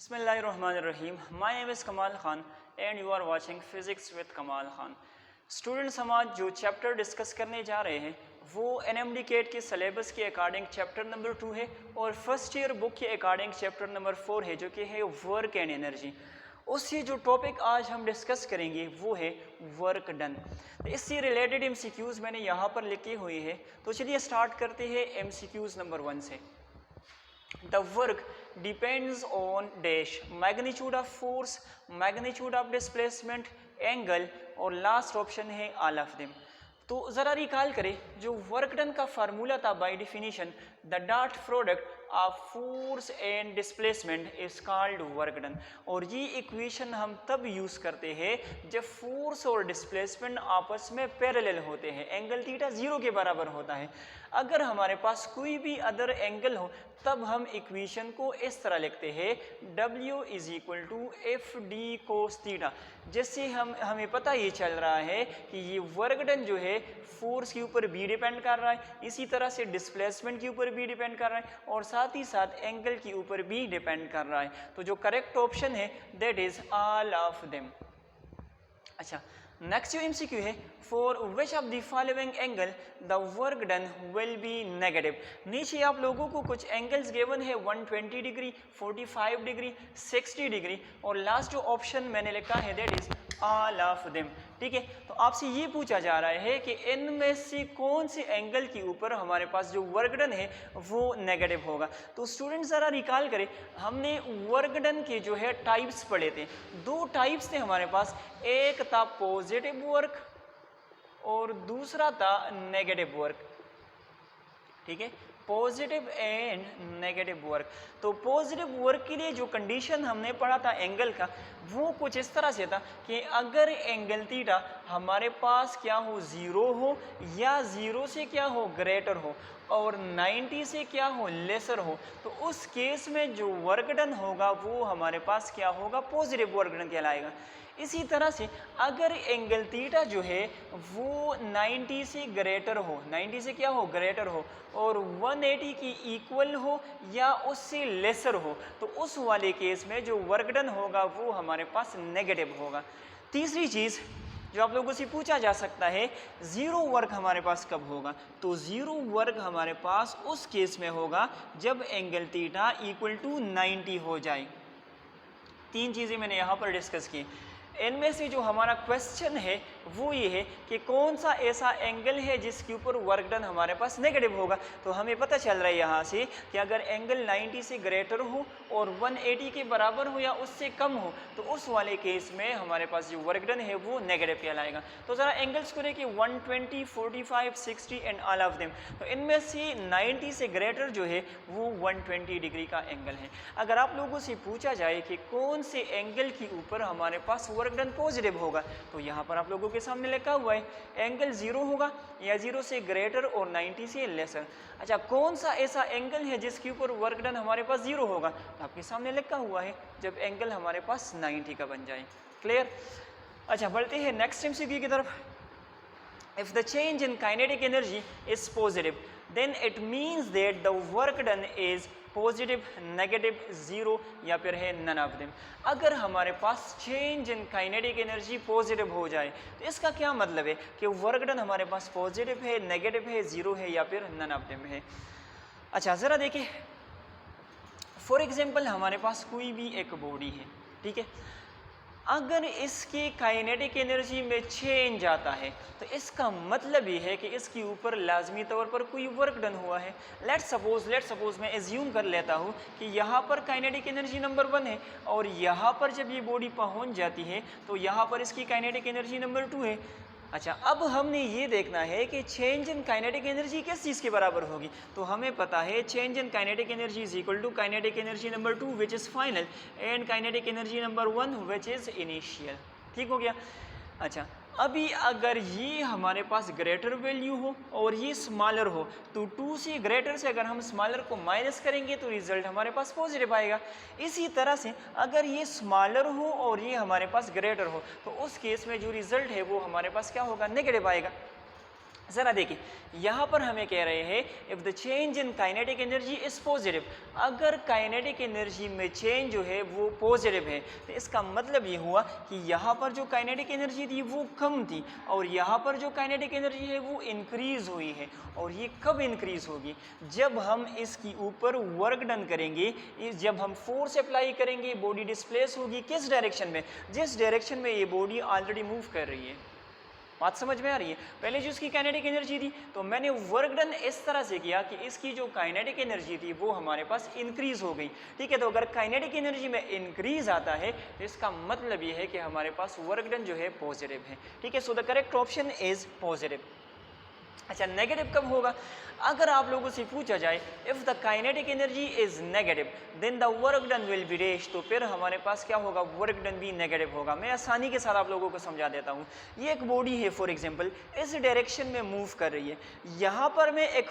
Bismillahirrahmanirrahim. My name is Kamal Khan and you are watching Physics with Kamal Khan. Students हम आज जो chapter discuss करने जा रहे हैं वो NMD CAT के सिलेबस के अकॉर्डिंग चैप्टर नंबर 2 है और फर्स्ट ईयर बुक के अकॉर्डिंग चैप्टर नंबर 4 है जो कि है वर्क एंड एनर्जी। उससे जो टॉपिक आज हम डिस्कस करेंगे वो है वर्क डन। तो इससे रिलेटेड MCQs मैंने यहाँ पर लिखे हुए हैं, तो चलिए स्टार्ट करते हैं MCQs नंबर 1 से। The work depends on dash magnitude of force, magnitude of displacement, angle और लास्ट ऑप्शन है all of them। तो ज़रा रिकॉल करें, जो वर्क डन का फार्मूला था by definition the dot product of force and displacement is called work done. और ये इक्वेशन हम तब यूज़ करते हैं जब फोर्स और डिस्प्लेसमेंट आपस में पैरेलल होते हैं, एंगल थीटा 0 के बराबर होता है। अगर हमारे पास कोई भी अदर एंगल हो तब हम इक्वेशन को इस तरह लिखते हैं W = FD cos थीटा। जैसे हमें पता ये चल रहा है कि ये वर्क डन जो है फोर्स के ऊपर भी डिपेंड कर रहा है, इसी तरह से डिस्प्लेसमेंट के ऊपर भी डिपेंड कर रहा है और साथ ही साथ एंगल के ऊपर भी डिपेंड कर रहा है। तो जो करेक्ट ऑप्शन है that is all of them. अच्छा, नेक्स्ट जो MCQ है, for which of the following angle the work done will B negative. नीचे आप लोगों को कुछ एंगल्स गिवन है 120 डिग्री, 45 डिग्री, 60 डिग्री और लास्ट जो ऑप्शन मैंने लिखा है that is all of them. ठीक है, तो आपसे ये पूछा जा रहा है कि इनमें से कौन से एंगल के ऊपर हमारे पास जो वर्क डन है वो नेगेटिव होगा। तो स्टूडेंट ज़रा रिकॉल करें, हमने वर्क डन के जो है टाइप्स पढ़े थे। दो टाइप्स थे हमारे पास, एक था पॉजिटिव वर्क और दूसरा था नेगेटिव वर्क। ठीक है, पॉजिटिव एंड नेगेटिव वर्क। तो पॉजिटिव वर्क के लिए जो कंडीशन हमने पढ़ा था एंगल का वो कुछ इस तरह से था कि अगर एंगल थीटा हमारे पास क्या हो 0 हो या 0 से क्या हो ग्रेटर हो और 90 से क्या हो लेसर हो, तो उस केस में जो वर्क डन होगा वो हमारे पास क्या होगा, पॉजिटिव वर्क डन कहलाएगा। इसी तरह से अगर एंगल थीटा जो है वो 90 से ग्रेटर हो, 90 से क्या हो ग्रेटर हो और 180 की इक्वल हो या उससे लेसर हो, तो उस वाले केस में जो वर्क डन होगा वो हमारे पास नेगेटिव होगा। तीसरी चीज़ जो आप लोगों से पूछा जा सकता है, ज़ीरो वर्क हमारे पास कब होगा, तो ज़ीरो वर्क हमारे पास उस केस में होगा जब एंगल थीटा = 90 हो जाए। तीन चीज़ें मैंने यहाँ पर डिस्कस की। इनमें से जो हमारा क्वेश्चन है वो ये है कि कौन सा ऐसा एंगल है जिसके ऊपर वर्क डन हमारे पास नेगेटिव होगा। तो हमें पता चल रहा है यहाँ से कि अगर एंगल 90 से ग्रेटर हो और 180 के बराबर हो या उससे कम हो तो उस वाले केस में हमारे पास जो वर्क डन है वो नेगेटिव कहलाएगा। तो ज़रा एंगल्स को देखिए 120, 45, 60 एंड ऑल ऑफ देम। तो इनमें से 90 से ग्रेटर जो है वो 120 डिग्री का एंगल है। अगर आप लोगों से पूछा जाए कि कौन से एंगल के ऊपर हमारे पास वर्क डन पॉजिटिव होगा, तो यहाँ पर आप लोगों के सामने लिखा हुआ है एंगल 0 होगा या 0 से ग्रेटर और 90 से लेसर। अच्छा, कौन सा ऐसा एंगल है जिसके ऊपर वर्क डन हमारे पास 0 होगा, तो आपके सामने लिखा हुआ है जब एंगल हमारे पास 90 का बन जाए। क्लियर? अच्छा, बढ़ते हैं नेक्स्ट MCQ की तरफ। If the change in kinetic energy is positive, then it means that the work done is positive, negative, zero या फिर है नन ऑफ देम। अगर हमारे पास change in kinetic energy positive हो जाए तो इसका क्या मतलब है कि वर्क डन हमारे पास पॉजिटिव है, नेगेटिव है, ज़ीरो है या फिर नन ऑफ देम है। अच्छा, ज़रा देखिए, फॉर एग्जांपल हमारे पास कोई भी एक बॉडी है, ठीक है, अगर इसकी काइनेटिक एनर्जी में चेंज आता है तो इसका मतलब ये है कि इसके ऊपर लाजमी तौर पर कोई वर्क डन हुआ है। लेट्स सपोज मैं एज्यूम कर लेता हूँ कि यहाँ पर काइनेटिक एनर्जी नंबर 1 है और यहाँ पर जब ये बॉडी पहुँच जाती है तो यहाँ पर इसकी काइनेटिक एनर्जी नंबर 2 है। अच्छा, अब हमने ये देखना है कि चेंज इन काइनेटिक एनर्जी किस चीज़ के बराबर होगी। तो हमें पता है change in kinetic energy is equal to kinetic energy number 2 which is final and kinetic energy number 1 which is initial. ठीक हो गया। अच्छा, अभी अगर ये हमारे पास ग्रेटर वैल्यू हो और ये स्मॉलर हो तो 2 से ग्रेटर से अगर हम स्मॉलर को माइनस करेंगे तो रिजल्ट हमारे पास पॉजिटिव आएगा। इसी तरह से अगर ये स्मॉलर हो और ये हमारे पास ग्रेटर हो तो उस केस में जो रिजल्ट है वो हमारे पास क्या होगा, नेगेटिव आएगा। ज़रा देखिए, यहाँ पर हमें कह रहे हैं if the change in kinetic energy is positive, अगर काइनेटिक एनर्जी में चेंज जो है वो पॉजिटिव है तो इसका मतलब ये हुआ कि यहाँ पर जो काइनेटिक एनर्जी थी वो कम थी और यहाँ पर जो काइनेटिक एनर्जी है वो इंक्रीज़ हुई है। और ये कब इंक्रीज़ होगी? जब हम इसके ऊपर वर्क डन करेंगे, जब हम फोर्स अप्लाई करेंगे, बॉडी डिस्प्लेस होगी किस डायरेक्शन में? जिस डायरेक्शन में ये बॉडी ऑलरेडी मूव कर रही है। बात समझ में आ रही है? पहले जो इसकी काइनेटिक एनर्जी थी तो मैंने वर्क डन इस तरह से किया कि इसकी जो काइनेटिक एनर्जी थी वो हमारे पास इंक्रीज हो गई। ठीक है, तो अगर काइनेटिक एनर्जी में इंक्रीज आता है तो इसका मतलब ये है कि हमारे पास वर्क डन जो है पॉजिटिव है। ठीक है, so the correct option is positive. अच्छा, नेगेटिव कब होगा? अगर आप लोगों से पूछा जाए if the kinetic energy is negative then the work done will be rash, तो फिर हमारे पास क्या होगा? वर्क डन भी नेगेटिव होगा। मैं आसानी के साथ आप लोगों को समझा देता हूँ। ये एक बॉडी है फॉर एग्जांपल, इस डायरेक्शन में मूव कर रही है। यहाँ पर मैं एक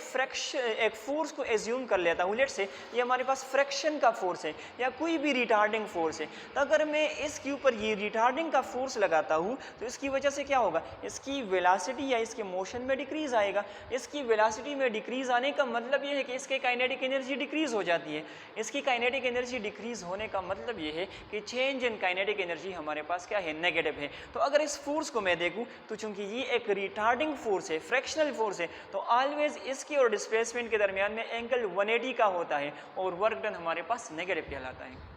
फोर्स को एज्यूम कर लेता हूँ। लेट्स से ये हमारे पास फ्रैक्शन का फोर्स है या कोई भी रिटार्डिंग फोर्स है। तो अगर मैं इसके ऊपर ये रिटार्डिंग का फोर्स लगाता हूँ तो इसकी वजह से क्या होगा? इसकी वेलोसिटी या इसके मोशन में डिक्रीज आएगा। इसकी वेलोसिटी में डिक्रीज आने का मतलब ये है कि इसके काइनेटिक एनर्जी डिक्रीज हो जाती है। इसकी काइनेटिक एनर्जी डिक्रीज होने का मतलब ये है कि चेंज इन काइनेटिक एनर्जी हमारे पास क्या है? नेगेटिव है। तो अगर इस फोर्स को मैं देखूं तो चूंकि ये एक रिटार्डिंग फोर्स है, फ्रैक्शनल फोर्स है, तो ऑलवेज इसकी और डिस्प्लेसमेंट के दरमियान में एंगल 180 का होता है और वर्क डन हमारे पास नेगेटिव कहलाता है।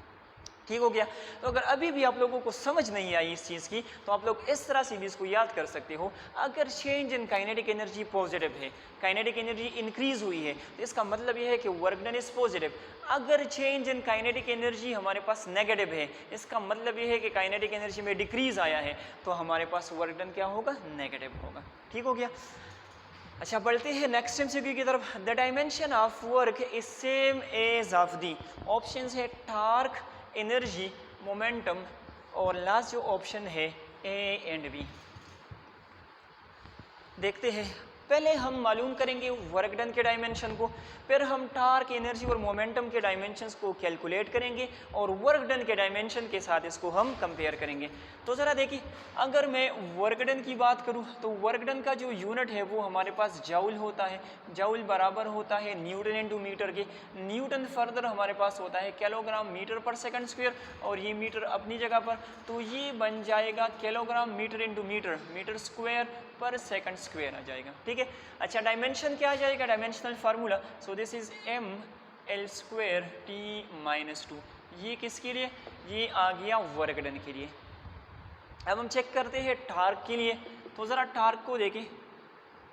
ठीक हो गया? तो अगर अभी भी आप लोगों को समझ नहीं आई इस चीज़ की तो आप लोग इस तरह से भी इसको याद कर सकते हो। अगर change in kinetic energy positive है, काइनेटिक एनर्जी इंक्रीज हुई है, तो इसका मतलब यह है कि वर्क डन इज पॉजिटिव। अगर चेंज इन काइनेटिक एनर्जी हमारे पास नेगेटिव है, इसका मतलब यह है कि काइनेटिक एनर्जी में डिक्रीज आया है, तो हमारे पास वर्क डन क्या होगा? नेगेटिव होगा। ठीक हो गया? अच्छा, बढ़ते हैं नेक्स्ट एमसीक्यू की तरफ। The dimension of work is same as of the, option है टार्क, एनर्जी, मोमेंटम और लास्ट जो ऑप्शन है ए एंड बी। देखते हैं, पहले हम मालूम करेंगे वर्क डन के डायमेंशन को, फिर हम टार्क, एनर्जी और मोमेंटम के डायमेंशंस को कैलकुलेट करेंगे और वर्क डन के डायमेंशन के साथ इसको हम कंपेयर करेंगे। तो ज़रा देखिए, अगर मैं वर्क डन की बात करूं तो वर्क डन का जो यूनिट है वो हमारे पास जाउल होता है। जाउल बराबर होता है न्यूटन इंटू मीटर के। न्यूटन फर्दर हमारे पास होता है किलोग्राम मीटर पर सेकंड स्क्वायर और ये मीटर अपनी जगह पर, तो ये बन जाएगा kilogram metre into metre, metre square पर सेकंड स्क्वायर आ जाएगा। ठीक है, अच्छा डायमेंशन क्या आ जाएगा? Dimensional formula, so this is M L square T minus 2। ये किसके लिए? ये आ गया वर्क डन के लिए। अब हम चेक करते हैं टार्क के लिए। तो ज़रा टार्क को देखें,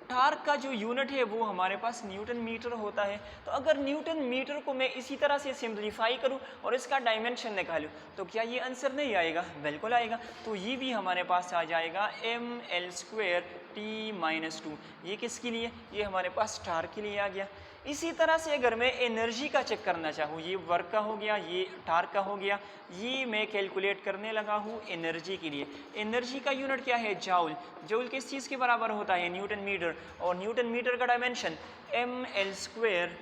टार्क का जो यूनिट है वो हमारे पास न्यूटन मीटर होता है। तो अगर न्यूटन मीटर को मैं इसी तरह से सिंप्लीफाई करूं और इसका डायमेंशन निकालूं तो क्या ये आंसर नहीं आएगा? बिल्कुल आएगा। तो ये भी हमारे पास आ जाएगा M L square T minus 2। ये किसके लिए? ये हमारे पास टार्क के लिए आ गया। इसी तरह से अगर मैं एनर्जी का चेक करना चाहूँ, ये वर्क का हो गया, ये टार्क का हो गया, ये मैं कैलकुलेट करने लगा हूँ एनर्जी के लिए। एनर्जी का यूनिट क्या है? जाउल। जाउल किस चीज़ के बराबर होता है? Newton metre. और न्यूटन मीटर का dimension M L square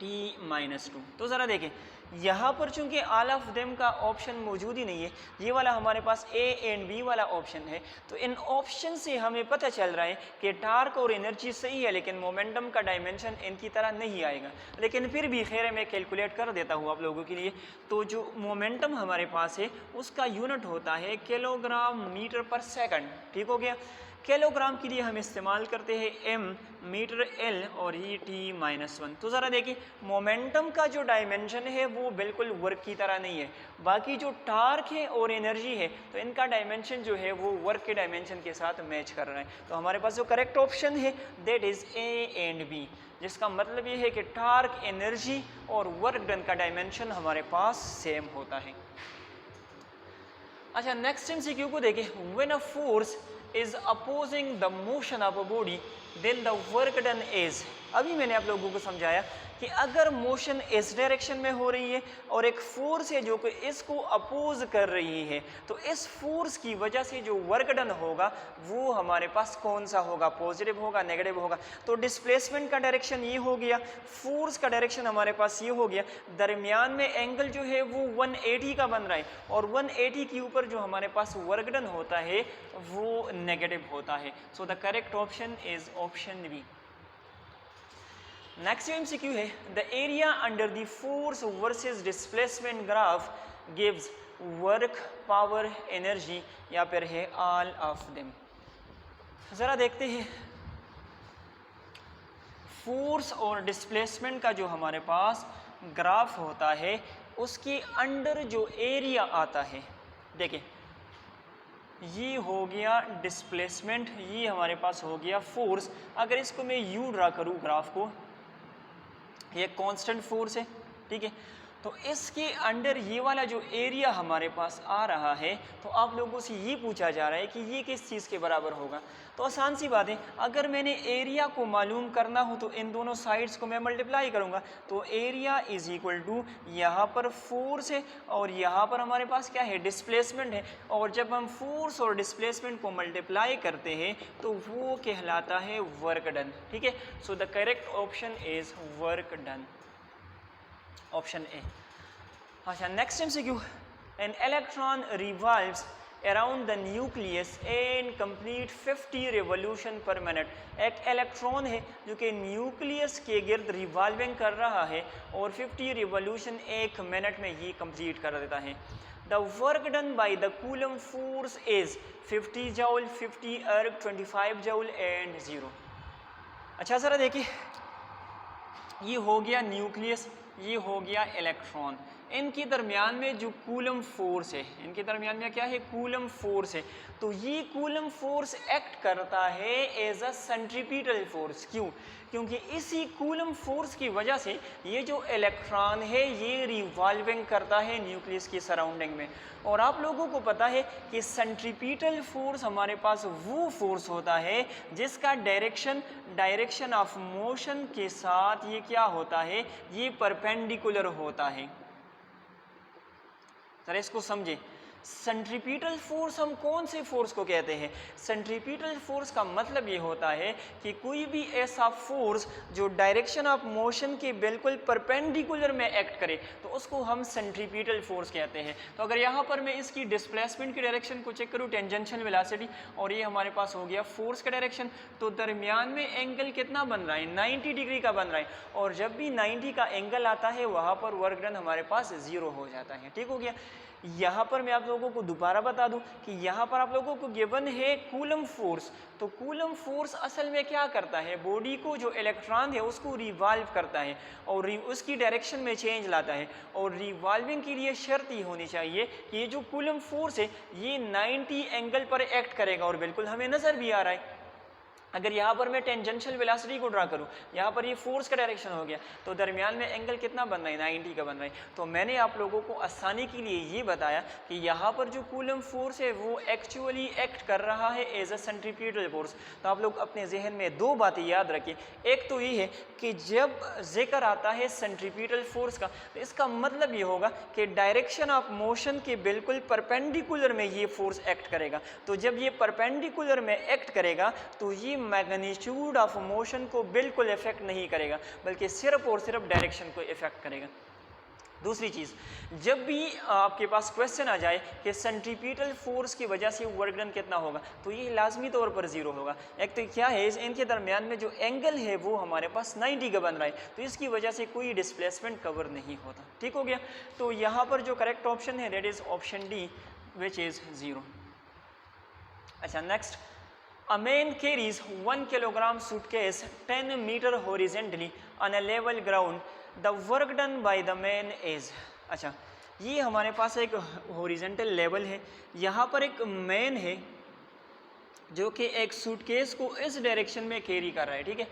T minus 2। तो ज़रा देखें, यहाँ पर चूंकि ऑल ऑफ देम का ऑप्शन मौजूद ही नहीं है, ये वाला हमारे पास ए एंड बी वाला ऑप्शन है, तो इन ऑप्शन से हमें पता चल रहा है कि टार्क और एनर्जी सही है लेकिन मोमेंटम का डायमेंशन इनकी तरह नहीं आएगा। लेकिन फिर भी खैर मैं कैलकुलेट कर देता हूँ आप लोगों के लिए। तो जो मोमेंटम हमारे पास है उसका यूनिट होता है किलोग्राम मीटर पर सेकंड। ठीक हो गया? किलोग्राम के लिए हम इस्तेमाल करते हैं एम, मीटर एल और ये टी माइनस 1। तो ज़रा देखिए, मोमेंटम का जो डायमेंशन है वो बिल्कुल वर्क की तरह नहीं है। बाकी जो टार्क है और एनर्जी है तो इनका डायमेंशन जो है वो वर्क के डायमेंशन के साथ मैच कर रहा है। तो हमारे पास जो करेक्ट ऑप्शन है that is A and B, जिसका मतलब ये है कि टार्क, एनर्जी और वर्क डन का डायमेंशन हमारे पास सेम होता है। अच्छा, नेक्स्ट एमसीक्यू को देखें। When a force is opposing the motion of a body then the work done is। अभी मैंने आप लोगों को समझाया कि अगर मोशन इस डायरेक्शन में हो रही है और एक फोर्स है जो कि इसको अपोज कर रही है, तो इस फोर्स की वजह से जो वर्क डन होगा वो हमारे पास कौन सा होगा, पॉजिटिव होगा, नेगेटिव होगा। तो डिस्प्लेसमेंट का डायरेक्शन ये हो गया, फोर्स का डायरेक्शन हमारे पास ये हो गया, दरमियान में एंगल जो है वो 180 का बन रहा है और 180 के ऊपर जो हमारे पास वर्क डन होता है वो नेगेटिव होता है। So the correct option is option B. Next MCQ है, the area under the force versus displacement graph gives work, power, energy या फिर है ऑल ऑफ देम। ज़रा देखते हैं फोर्स और डिस्प्लेसमेंट का जो हमारे पास ग्राफ होता है उसके अंडर जो एरिया आता है, देखिए ये हो गया डिस्प्लेसमेंट, ये हमारे पास हो गया फोर्स। अगर इसको मैं यू ड्रा करूँ ग्राफ को, ये कांस्टेंट फोर्स है, ठीक है, तो इसके अंडर ये वाला जो एरिया हमारे पास आ रहा है, तो आप लोगों से ये पूछा जा रहा है कि ये किस चीज़ के बराबर होगा। तो आसान सी बात है, अगर मैंने एरिया को मालूम करना हो तो इन दोनों साइड्स को मैं मल्टीप्लाई करूँगा, तो एरिया इज इक्वल टू यहाँ पर फोर्स है और यहाँ पर हमारे पास क्या है, डिस्प्लेसमेंट है, और जब हम फोर्स और डिस्प्लेसमेंट को मल्टीप्लाई करते हैं तो वो कहलाता है वर्क डन, ठीक है। So the correct option is work done, option A. अच्छा, next MCQ, an electron revolves around the nucleus and complete 50 revolution per minute. एक इलेक्ट्रॉन है जो कि न्यूक्लियस के गिर्द रिवॉल्विंग कर रहा है और 50 रिवोल्यूशन एक मिनट में ये कंप्लीट कर देता है। The work done by the coulomb force is 50 joule, 50 अर्ग, 25 जूल एंड 0। अच्छा ज़रा देखिए, ये हो गया न्यूक्लियस, ये हो गया इलेक्ट्रॉन, इनके दरमियान में जो कूलम फोर्स है, इनके दरमियान में क्या है, कूलम फोर्स है। तो ये कूलम फोर्स एक्ट करता है एज अ सेंट्रीपिटल फोर्स। क्यों? क्योंकि इसी कूलम फोर्स की वजह से ये जो इलेक्ट्रॉन है ये रिवॉल्विंग करता है न्यूक्लियस की सराउंडिंग में। और आप लोगों को पता है कि सेंट्रीपिटल फोर्स हमारे पास वो फोर्स होता है जिसका डायरेक्शन ऑफ मोशन के साथ ये क्या होता है, ये परपेंडिकुलर होता है। जरा इसको समझें, सेंट्रीपिटल फोर्स हम कौन से फोर्स को कहते हैं? सेंट्रीपिटल फोर्स का मतलब ये होता है कि कोई भी ऐसा फोर्स जो डायरेक्शन ऑफ मोशन के बिल्कुल परपेंडिकुलर में एक्ट करे तो उसको हम सेंट्रीपिटल फोर्स कहते हैं। तो अगर यहाँ पर मैं इसकी डिस्प्लेसमेंट की डायरेक्शन को चेक करूँ, टेंजेंशियल वेलोसिटी, और ये हमारे पास हो गया फोर्स का डायरेक्शन, तो दरमियान में एंगल कितना बन रहा है, 90 डिग्री का बन रहा है। और जब भी 90 का एंगल आता है वहाँ पर वर्क डन हमारे पास 0 हो जाता है। ठीक हो गया। यहाँ पर मैं आप लोगों को दोबारा बता दूं कि यहाँ पर आप लोगों को गिवन है कूलम फोर्स। तो कूलम फोर्स असल में क्या करता है, बॉडी को जो इलेक्ट्रॉन है उसको रिवॉल्व करता है और उसकी डायरेक्शन में चेंज लाता है। और रिवॉल्विंग के लिए शर्त ये होनी चाहिए कि ये जो कूलम फोर्स है ये 90 एंगल पर एक्ट करेगा, और बिल्कुल हमें नज़र भी आ रहा है। अगर यहाँ पर मैं टेंजेंशियल वेलोसिटी को ड्रा करूँ, यहाँ पर ये फोर्स का डायरेक्शन हो गया, तो दरमियान में एंगल कितना बन रहा है, 90 का बन रहा है। तो मैंने आप लोगों को आसानी के लिए ये बताया कि यहाँ पर जो कूलम फोर्स है वो एक्चुअली एक्ट कर रहा है एज अ सेंट्रीपिटल फोर्स। तो आप लोग अपने जहन में दो बातें याद रखिए। एक तो ये है कि जब जिक्र आता है सेंट्रीपिटल फोर्स का, तो इसका मतलब ये होगा कि डायरेक्शन ऑफ मोशन के बिल्कुल परपेंडिकुलर में ये फोर्स एक्ट करेगा। तो जब ये परपेंडिकुलर में एक्ट करेगा तो ये मैग्नीट्यूड ऑफ मोशन को बिल्कुल इफेक्ट नहीं करेगा, बल्कि सिर्फ और सिर्फ डायरेक्शन को इफेक्ट करेगा। दूसरी चीज़, जब भी आपके पास क्वेश्चन आ जाए कि सेंट्रीपिटल फोर्स की वजह से वर्क डन कितना होगा, तो ये लाजमी तौर पर 0 होगा। एक तो क्या है, इनके दरमियान में जो एंगल है वो हमारे पास 90 का बन रहा है, तो इसकी वजह से कोई डिस्प्लेसमेंट कवर नहीं होता। ठीक हो गया। तो यहाँ पर जो करेक्ट ऑप्शन है that is option D, which is 0। अच्छा, next, a man carries 1 kilogram suitcase 10 meter horizontally on a level ground. The work done by the man is। अच्छा, ये हमारे पास एक हॉरिजेंटल लेवल है, यहाँ पर एक मैन है जो कि एक सूटकेस को इस डायरेक्शन में कैरी कर रहा है। ठीक है,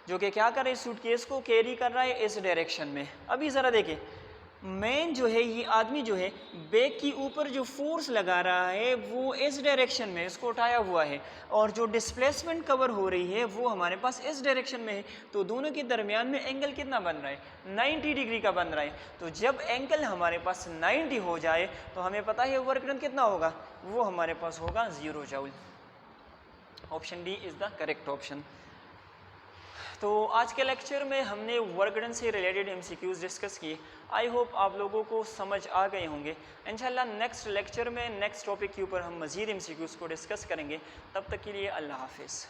जो कि क्या कर रहा है, सूटकेस को कैरी कर रहा है इस डायरेक्शन में। अभी ज़रा देखिए, मैन जो है, ये आदमी जो है, बैग के ऊपर जो फोर्स लगा रहा है वो इस डायरेक्शन में इसको उठाया हुआ है, और जो डिस्प्लेसमेंट कवर हो रही है वो हमारे पास इस डायरेक्शन में है। तो दोनों के दरमियान में एंगल कितना बन रहा है? 90 डिग्री का बन रहा है। तो जब एंगल हमारे पास 90 हो जाए तो हमें पता है वर्क डन कितना होगा, वो हमारे पास होगा 0 joule. Option D is the correct option. तो आज के लेक्चर में हमने वर्क डन से रिलेटेड एमसीक्यूज़ डिस्कस किए। आई होप आप लोगों को समझ आ गए होंगे। इंशाल्लाह नेक्स्ट लेक्चर में नेक्स्ट टॉपिक के ऊपर हम मज़ीद एमसीक्यूज़ को डिस्कस करेंगे। तब तक के लिए अल्लाह हाफिज़।